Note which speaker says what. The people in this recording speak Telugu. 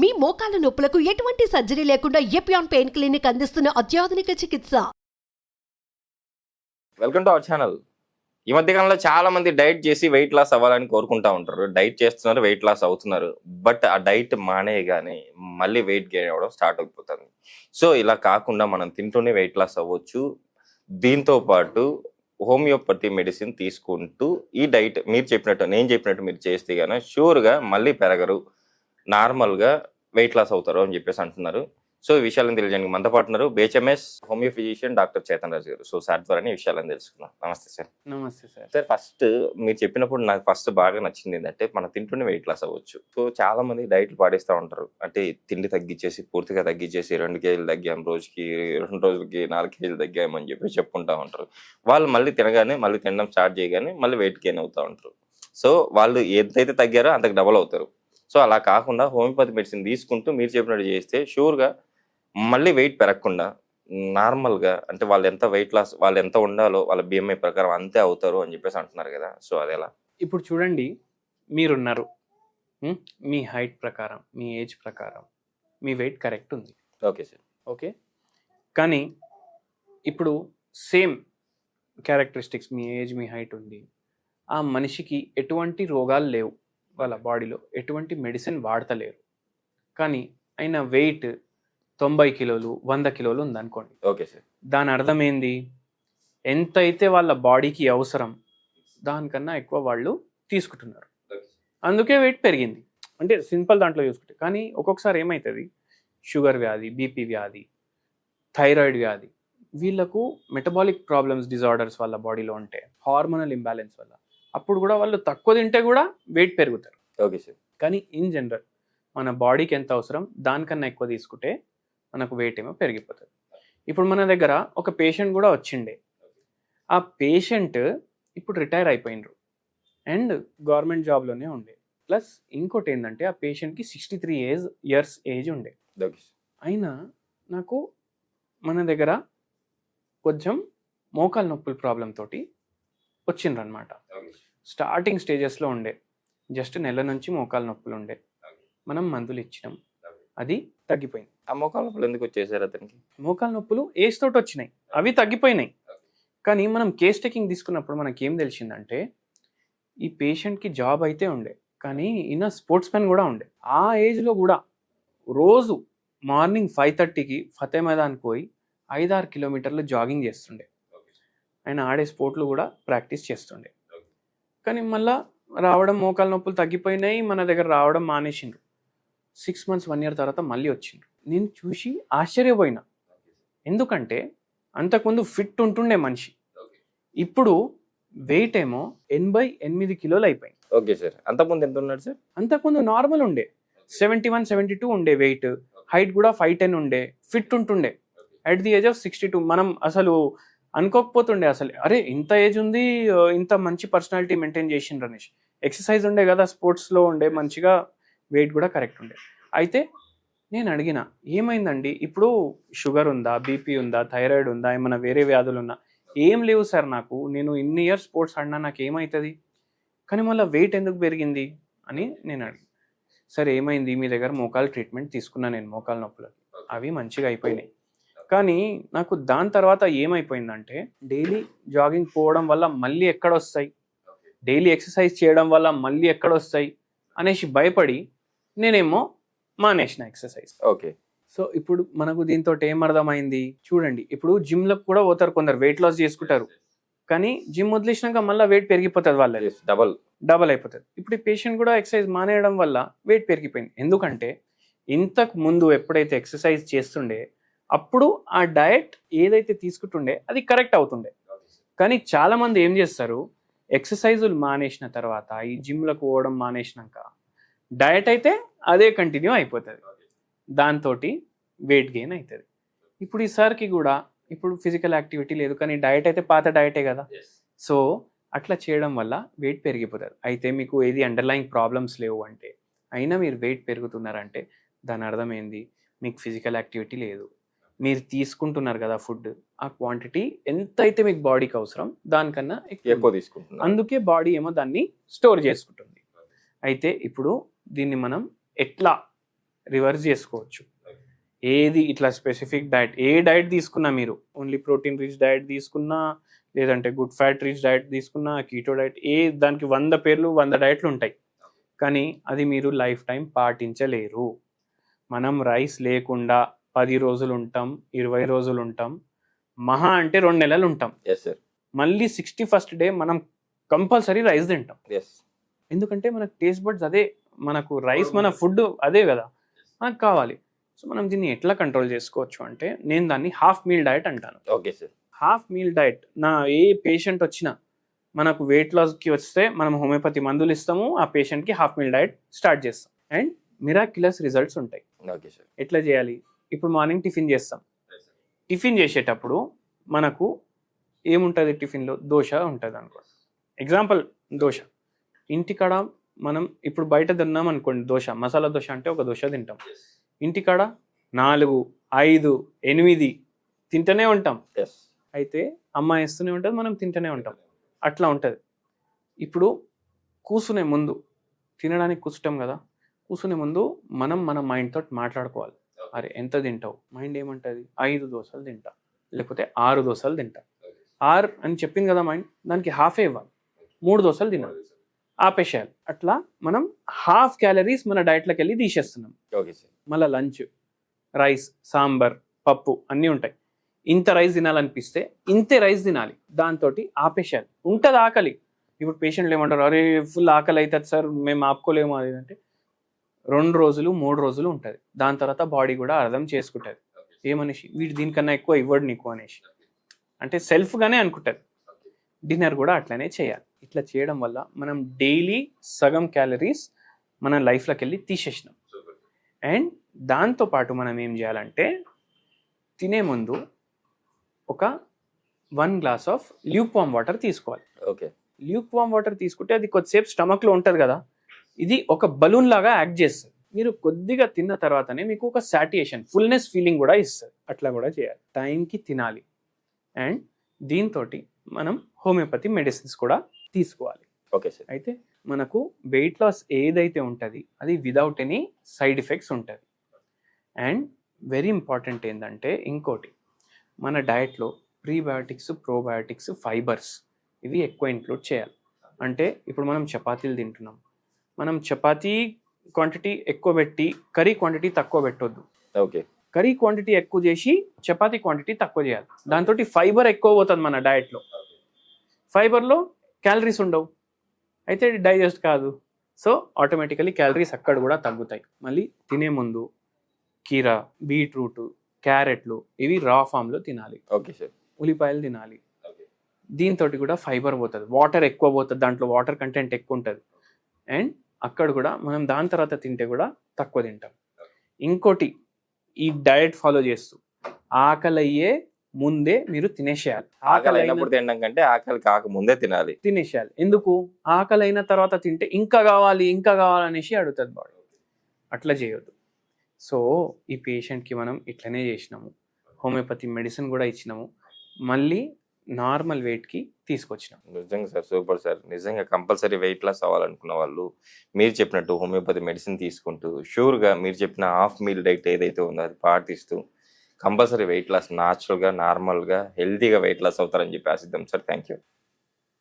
Speaker 1: మీ మోకాల నొప్పులకు ఎటువంటి సర్జరీ లేకుండా ఎపియాన్ పెయిన్ క్లినిక్ అందిస్తున్న అత్యాధునిక చికిత్స.
Speaker 2: Welcome to our channel. ఈ మధ్య కాలంలో చాలా మంది డైట్ చేసి వెయిట్ లాస్ అవ్వాలని కోరుకుంటా ఉంటారు. డైట్ చేస్తున్నారు, వెయిట్ లాస్ అవుతున్నారు. బట్ ఆ డైట్ మానేయగానే మళ్ళీ వెయిట్ గెయిన్ అవ్వడం స్టార్ట్ అయిపోతుంది. సో ఇలా కాకుండా మనం తింటూనే వెయిట్ లాస్ అవ్వచ్చు. దీంతో పాటు హోమియోపతి మెడిసిన్ తీసుకుంటూ ఈ డైట్ మీరు చెప్పినట్టు, నేను చెప్పినట్టు మీరు చేస్తే కానీ షూర్గా మళ్ళీ పెరగరు, నార్మల్గా వెయిట్ లాస్ అవుతారు అని చెప్పేసి అంటున్నారు. సో ఈ విషయాలను తెలియజేయడానికి మనతో పాటు ఉన్నారు BHMS homeo physician doctor Chetan Raju garu. So sir ద్వారా ఈ విషయాలను తెలుసుకున్నాం. నమస్తే సార్.
Speaker 3: నమస్తే సార్.
Speaker 2: సార్, ఫస్ట్ మీరు చెప్పినప్పుడు నాకు ఫస్ట్ బాగా నచ్చింది ఏంటంటే మనం తింటూనే వెయిట్ లాస్ అవ్వచ్చు. సో చాలా మంది డైట్లు పాటిస్తూ ఉంటారు. అంటే తిండి తగ్గించేసి పూర్తిగా తగ్గించేసి 2 కేజీలు తగ్గాం, రోజుకి 2 రోజులకి 4 కేజీలు తగ్గామని చెప్పి చెప్పుకుంటా ఉంటారు. వాళ్ళు మళ్ళీ తినగానే మళ్ళీ తినడం స్టార్ట్ చేయగానే మళ్ళీ వెయిట్ గెయిన్ అవుతూ ఉంటారు. సో వాళ్ళు ఎంతైతే తగ్గారో అంతకు డబల్ అవుతారు. సో అలా కాకుండా హోమియోపతి మెడిసిన్ తీసుకుంటూ మీరు చెప్పినట్టు చేస్తే షూర్గా మళ్ళీ వెయిట్ పెరగకుండా నార్మల్గా, అంటే వాళ్ళు ఎంత వెయిట్ లాస్, వాళ్ళు ఎంత ఉండాలో వాళ్ళ BMI ప్రకారం అంతే అవుతారు అని చెప్పేసి అంటున్నారు కదా. సో అది ఎలా?
Speaker 3: ఇప్పుడు చూడండి, మీరున్నారు, మీ హైట్ ప్రకారం, మీ ఏజ్ ప్రకారం మీ వెయిట్ కరెక్ట్ ఉంది.
Speaker 2: Okay sir.
Speaker 3: ఓకే, కానీ ఇప్పుడు సేమ్ క్యారెక్టరిస్టిక్స్, మీ ఏజ్, మీ హైట్ ఉంది, ఆ మనిషికి ఎటువంటి రోగాలు లేవు, వాళ్ళ బాడీలో ఎటువంటి మెడిసిన్ వాడతలేరు, కానీ ఆయన వెయిట్ 90 కిలోలు 100 కిలోలు ఉందనుకోండి.
Speaker 2: Okay sir.
Speaker 3: దాని అర్థం ఏంది? ఎంతైతే వాళ్ళ బాడీకి అవసరం దానికన్నా ఎక్కువ వాళ్ళు తీసుకుంటున్నారు, అందుకే వెయిట్ పెరిగింది. అంటే సింపుల్ దాంట్లో చూసుకుంటే. కానీ ఒక్కొక్కసారి ఏమవుతుంది, షుగర్ వ్యాధి, బీపీ వ్యాధి, థైరాయిడ్ వ్యాధి, వీళ్ళకు మెటబాలిక్ ప్రాబ్లమ్స్, డిజార్డర్స్ వాళ్ళ బాడీలో ఉంటే, హార్మోనల్ ఇంబ్యాలెన్స్ వల్ల, అప్పుడు కూడా వాళ్ళు తక్కువ తింటే కూడా వెయిట్ పెరుగుతారు.
Speaker 2: Okay sir.
Speaker 3: కానీ ఇన్ జనరల్ మన బాడీకి ఎంత అవసరం దానికన్నా ఎక్కువ తీసుకుంటే మనకు వెయిట్ ఏమో పెరిగిపోతుంది. ఇప్పుడు మన దగ్గర ఒక పేషెంట్ కూడా వచ్చిండే. ఆ పేషెంట్ ఇప్పుడు రిటైర్ అయిపోయినరు అండ్ గవర్నమెంట్ జాబ్లోనే ఉండే. ప్లస్ ఇంకోటి ఏంటంటే ఆ పేషెంట్కి 63 ఇయర్స్ ఏజ్ ఉండే. అయినా నాకు మన దగ్గర కొంచెం మోకాలు నొప్పుల ప్రాబ్లం తోటి వచ్చిండ్రనమాట. స్టార్టింగ్ స్టేజెస్లో ఉండే, జస్ట్ నెల నుంచి మోకాలు నొప్పులు ఉండే. మనం మందులు ఇచ్చినాం, అది తగ్గిపోయింది.
Speaker 2: ఆ మోకాలు నొప్పులు ఎందుకు వచ్చేసారు అతనికి?
Speaker 3: మోకాలు నొప్పులు ఏజ్ తోటి వచ్చినాయి, అవి తగ్గిపోయినాయి. కానీ మనం కేస్ టేకింగ్ తీసుకున్నప్పుడు మనకేం తెలిసిందంటే ఈ పేషెంట్కి జాబ్ అయితే ఉండే, కానీ ఈయన స్పోర్ట్స్ మెన్ కూడా ఉండే. ఆ ఏజ్లో కూడా రోజు మార్నింగ్ 5:30కి ఫతే మైదాన్కి పోయి 5-6 కిలోమీటర్లు జాగింగ్ చేస్తుండే. ఆయన ఆడే స్పోర్ట్లు కూడా ప్రాక్టీస్ చేస్తుండే. కానీ మళ్ళీ రావడం, మోకాలు నొప్పులు తగ్గిపోయినాయి, మన దగ్గర రావడం మానేసిండ్రు. 6 months 1 year తర్వాత మళ్ళీ వచ్చిండ్రు. నేను చూసి ఆశ్చర్యపోయినా. ఎందుకంటే అంతకుముందు ఫిట్ ఉంటుండే మనిషి, ఇప్పుడు వెయిట్ ఏమో 88 కిలోలు అయిపోయింది.
Speaker 2: Okay sir. అంతకుముందు ఎంత ఉన్నాడు సార్?
Speaker 3: అంతకుముందు నార్మల్ ఉండే, 71, 72 ఉండే వెయిట్, హైట్ కూడా 5'10" ఉండే, ఫిట్ ఉంటుండే. అట్ ది ఏజ్ ఆఫ్ 62 మనం అసలు అనుకోకపోతుండే, అసలు అరే ఇంత ఏజ్ ఉంది, ఇంత మంచి పర్సనాలిటీ మెయింటైన్ చేసిండ్రు అనేసి. ఎక్సర్సైజ్ ఉండే కదా, స్పోర్ట్స్లో ఉండే, మంచిగా వెయిట్ కూడా కరెక్ట్ ఉండే. అయితే నేను అడిగిన, ఏమైందండి, ఇప్పుడు షుగర్ ఉందా, బీపీ ఉందా, థైరాయిడ్ ఉందా, ఏమైనా వేరే వ్యాధులు ఉన్నా? ఏం లేవు సార్, నాకు నేను ఇన్ని ఇయర్స్ స్పోర్ట్స్ ఆడినా నాకు ఏమవుతుంది, కానీ మళ్ళీ వెయిట్ ఎందుకు పెరిగింది అని నేను అడిగి. సరే ఏమైంది, మీ దగ్గర మోకాలు ట్రీట్మెంట్ తీసుకున్నా నేను, మోకాలు నొప్పులకి అవి మంచిగా అయిపోయినాయి. కానీ నాకు దాని తర్వాత ఏమైపోయిందంటే డైలీ జాగింగ్ పోవడం వల్ల మళ్ళీ ఎక్కడొస్తాయి, డైలీ ఎక్సర్సైజ్ చేయడం వల్ల మళ్ళీ ఎక్కడొస్తాయి అనేసి భయపడి నేనేమో మానేసిన ఎక్సర్సైజ్.
Speaker 2: ఓకే.
Speaker 3: సో ఇప్పుడు మనకు దీంతో ఏం అర్థమైంది చూడండి. ఇప్పుడు జిమ్లకు కూడా పోతారు కొందరు, వెయిట్ లాస్ చేసుకుంటారు, కానీ జిమ్ వదిలేసినాక మళ్ళీ వెయిట్ పెరిగిపోతుంది, వాళ్ళది డబల్ అయిపోతుంది. ఇప్పుడు ఈ పేషెంట్ కూడా ఎక్సర్సైజ్ మానేయడం వల్ల వెయిట్ పెరిగిపోయింది. ఎందుకంటే ఇంతకు ముందు ఎప్పుడైతే ఎక్సర్సైజ్ చేస్తుండే అప్పుడు ఆ డయట్ ఏదైతే తీసుకుంటుండే అది కరెక్ట్ అవుతుండే. కానీ చాలా మంది ఏం చేస్తారు, ఎక్సర్సైజులు మానేసిన తర్వాత, ఈ జిమ్లకు పోవడం మానేసినాక డయట్ అయితే అదే కంటిన్యూ అయిపోతుంది, దాంతో వెయిట్ గెయిన్ అవుతుంది. ఇప్పుడు ఈసారికి కూడా ఇప్పుడు ఫిజికల్ యాక్టివిటీ లేదు, కానీ డయట్ అయితే పాత డయటే కదా. సో అట్లా చేయడం వల్ల వెయిట్ పెరిగిపోతుంది. అయితే మీకు ఏది అండర్లైన్ ప్రాబ్లమ్స్ లేవు అంటే, అయినా మీరు వెయిట్ పెరుగుతున్నారంటే దాని అర్థం ఏంది, మీకు ఫిజికల్ యాక్టివిటీ లేదు, మీరు తీసుకుంటున్నారు కదా ఫుడ్, ఆ క్వాంటిటీ ఎంత అయితే మీకు బాడీకి అవసరం దానికన్నా ఎక్కువ
Speaker 2: తీసుకుంటున్నారు,
Speaker 3: అందుకే బాడీ ఏమో దాన్ని స్టోర్ చేసుకుంటుంది. అయితే ఇప్పుడు దీన్ని మనం ఎట్లా రివర్స్ చేసుకోవచ్చు. ఏది ఇట్లా స్పెసిఫిక్ డైట్, ఏ డైట్ తీసుకున్నా మీరు, ఓన్లీ ప్రోటీన్ రిచ్ డైట్ తీసుకున్నా, లేదంటే గుడ్ ఫ్యాట్ రిచ్ డైట్ తీసుకున్నా, కీటో డైట్, దానికి 100 పేర్లు 100 డైట్లు ఉంటాయి. కానీ అది మీరు లైఫ్ టైం పాటించలేరు. మనం రైస్ లేకుండా 10 రోజులు ఉంటాం, 20 రోజులు ఉంటాం, మహా అంటే 2 నెలలు ఉంటాం. మళ్ళీ 61st డే మనం కంపల్సరీ రైస్ తింటాం. ఎందుకంటే మనకు టేస్ట్ బడ్స్ అదే, మనకు రైస్ మన ఫుడ్ అదే కదా మనకు కావాలి. సో మనం దీన్ని ఎట్లా కంట్రోల్ చేసుకోవచ్చు అంటే, నేను దాన్ని హాఫ్ మీల్ డైట్ అంటాను.
Speaker 2: Okay sir.
Speaker 3: Half meal diet, నా ఏ పేషెంట్ వచ్చినా మనకు వెయిట్ లాస్కి వస్తే మనం హోమియోపతి మందులు ఇస్తాము, ఆ పేషెంట్కి హాఫ్ మీల్ డైట్ స్టార్ట్ చేస్తాం అండ్ మిరాక్యులస్ రిజల్ట్స్ ఉంటాయి.
Speaker 2: Okay sir.
Speaker 3: ఎట్లా చేయాలి? ఇప్పుడు మార్నింగ్ టిఫిన్ చేస్తాం. టిఫిన్ చేసేటప్పుడు మనకు ఏముంటుంది? టిఫిన్లో దోశ ఉంటుంది అనుకో, ఎగ్జాంపుల్ దోశ. ఇంటికాడ మనం ఇప్పుడు బయట తిన్నాం అనుకోండి, దోశ మసాలా దోశ అంటే ఒక దోశ తింటాం. ఇంటికాడ 4, 5, 8 తింటూనే ఉంటాం. అయితే అమ్మ వేస్తూనే ఉంటుంది, మనం తింటూనే ఉంటాం. అట్లా ఉంటుంది. ఇప్పుడు కూర్చునే ముందు, తినడానికి కూర్చుంటాం కదా, కూర్చునే ముందు మనం మన మైండ్ తోటి మాట్లాడుకోవాలి. అరే ఎంత తింటావు? మైండ్ ఏమంటుంది? 5 దోశలు తింటా, లేకపోతే 6 దోశలు తింటా. 6 అని చెప్పింది కదా మైండ్, దానికి హాఫే ఇవ్వాలి. 3 దోశలు తినాలి, ఆపేసేయాలి. అట్లా మనం హాఫ్ క్యాలరీస్ మన డైట్లోకి వెళ్ళి తీసేస్తున్నాం. మళ్ళీ లంచ్ రైస్, సాంబార్, పప్పు అన్నీ ఉంటాయి. ఇంత రైస్ తినాలనిపిస్తే ఇంతే రైస్ తినాలి, దాంతో ఆపేసేయాలి. ఉంటుంది ఆకలి. ఇప్పుడు పేషెంట్లు ఏమంటారు, అరే ఫుల్ ఆకలి అవుతుంది సార్, మేము ఆపుకోలేము అది అంటే. 2 రోజులు 3 రోజులు ఉంటుంది. దాని తర్వాత బాడీ కూడా అర్థం చేసుకుంటుంది, ఏమనేసి వీడు దీనికన్నా ఎక్కువ ఇవ్వడు నీకు అనేసి, అంటే సెల్ఫ్గానే అనుకుంటుంది. డిన్నర్ కూడా అట్లనే చేయాలి. ఇట్లా చేయడం వల్ల మనం డైలీ సగం క్యాలరీస్ మన లైఫ్లోకి వెళ్ళి తీసేసినాం. అండ్ దాంతోపాటు మనం ఏం చేయాలంటే, తినే ముందు ఒక 1 glass of Luke warm water తీసుకోవాలి.
Speaker 2: ఓకే.
Speaker 3: ల్యూక్ వామ్ వాటర్ తీసుకుంటే అది కొద్దిసేపు స్టమక్లో ఉంటుంది కదా, ఇది ఒక బలూన్ లాగా యాక్ట్ చేస్తుంది. మీరు కొద్దిగా తిన్న తర్వాతనే మీకు ఒక సాటియేషన్, ఫుల్నెస్ ఫీలింగ్ కూడా ఇస్తుంది. అట్లా కూడా చేయాలి. టైంకి తినాలి. అండ్ దీంతో మనం హోమియోపతి మెడిసిన్స్ కూడా తీసుకోవాలి.
Speaker 2: Okay sir.
Speaker 3: అయితే మనకు వెయిట్ లాస్ ఏదైతే ఉంటుంది అది విదౌట్ ఎనీ సైడ్ ఎఫెక్ట్స్ ఉంటుంది. అండ్ వెరీ ఇంపార్టెంట్ ఏంటంటే ఇంకోటి, మన డయట్లో ప్రీబయోటిక్స్, ప్రోబయోటిక్స్, ఫైబర్స్ ఇవి ఎక్కువ ఇంక్లూడ్ చేయాలి. అంటే ఇప్పుడు మనం చపాతీలు తింటున్నాం, మనం చపాతీ క్వాంటిటీ ఎక్కువ పెట్టి కర్రీ క్వాంటిటీ తక్కువ పెట్టొద్దు.
Speaker 2: ఓకే.
Speaker 3: కర్రీ క్వాంటిటీ ఎక్కువ చేసి చపాతీ క్వాంటిటీ తక్కువ చేయాలి. దాంతో ఫైబర్ ఎక్కువ పోతుంది మన డయట్లో. ఫైబర్లో క్యాలరీస్ ఉండవు, అయితే డైజెస్ట్ కాదు. సో ఆటోమేటికలీ క్యాలరీస్ అక్కడ కూడా తగ్గుతాయి. మళ్ళీ తినే ముందు కీరా, బీట్రూట్, క్యారెట్లు ఇవి రా ఫామ్లో తినాలి.
Speaker 2: Okay sir.
Speaker 3: ఉల్లిపాయలు తినాలి. దీంతో కూడా ఫైబర్ పోతుంది, వాటర్ ఎక్కువ పోతుంది, దాంట్లో వాటర్ కంటెంట్ ఎక్కువ ఉంటుంది. అండ్ అక్కడ కూడా మనం దాని తర్వాత తింటే కూడా తక్కువ తింటాం. ఇంకోటి, ఈ డయట్ ఫాలో చేస్తూ ఆకలి అయ్యే ముందే మీరు తినేసేయాలి.
Speaker 2: ఆకలి అయినప్పుడు తినడం కంటే ఆకలి కాకముందే తినేసేయాలి.
Speaker 3: ఎందుకు? ఆకలి అయిన తర్వాత తింటే ఇంకా కావాలి అనేసి అడుగుతుంది బాడీ. అట్లా చేయొద్దు. సో ఈ పేషెంట్కి మనం ఇట్లనే చేసినాము, హోమియోపతి మెడిసిన్ కూడా ఇచ్చినాము, మళ్ళీ నార్మల్ వెయిట్కి తీసుకొచ్చినాం.
Speaker 2: నిజంగా సార్, సూపర్ సార్. నిజంగా కంపల్సరీ వెయిట్ లాస్ అవ్వాలనుకున్న వాళ్ళు మీరు చెప్పినట్టు హోమియోపతి మెడిసిన్ తీసుకుంటూ షూర్గా మీరు చెప్పిన హాఫ్ మీల్ డైట్ ఏదైతే ఉందో అది పాటిస్తూ కంపల్సరీ వెయిట్ లాస్ న్యాచురల్గా, నార్మల్గా, హెల్తీగా వెయిట్ లాస్ అవుతారని చెప్పి ఆశిద్దాం సార్. Thank you.